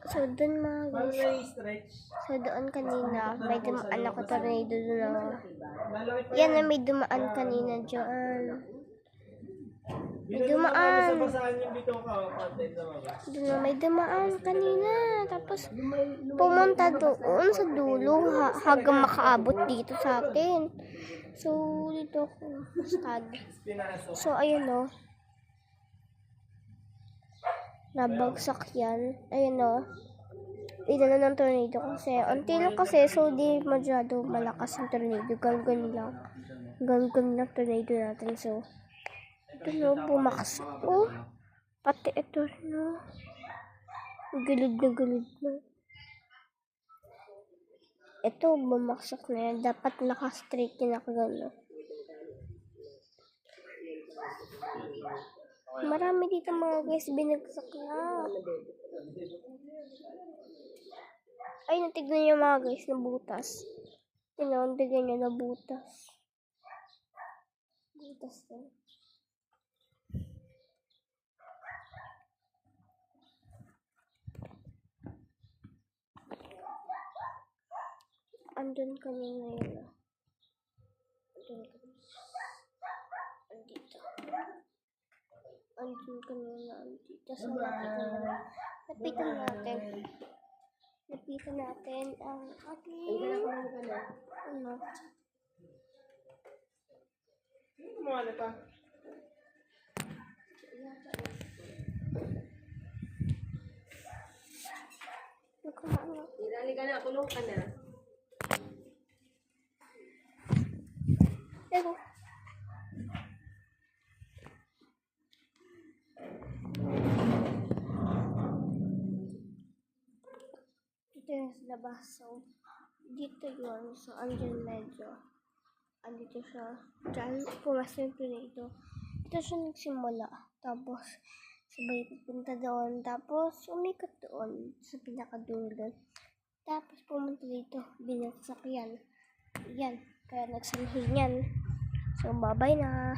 So, dun mga guys. So, doon kanina, may dumaan ako tornado doon. Yan na, may dumaan kanina dyan. May dumaan. Doon may dumaan kanina. Tapos, pumunta doon sa dulo hanggang makaabot dito sa akin. So, dito ako. So, ayun o. Nabagsak yan. Ayun o. Ito na ng tornado kasi. Unti lang kasi. So, di masyado malakas yung tornado. Gangan lang. Gangan lang tornado natin. So, ito no. Bumaksak. Oh. Pati ito no. Gilid na gilid na. Ito, bumaksak na yan. Dapat naka-straight yun ako gano'n. Marami dito mga guys, binagsak na. Ay, natignan niyo mga guys, nabutas. Tignan niyo, nabutas. Butas na. Andun kanina yun. Andun kanina. Andito. Andun kanina. Andito. So, lapitan natin. Lapitan natin ang ating ano. Mawala pa. Nilali ka na, kulong ka na. Ego. Ito yung sa labas. So, dito yun. So, andyan medyo. Andito siya. Diyan, pumasok yung tornado. Dito siya nagsimula. Tapos, sabay pupunta doon. Tapos, umikot doon sa pinakadulo. Tapos, pumunta dito. Binagsak yan. Yan. Kaya nagsanhin yan. So, bye-bye na.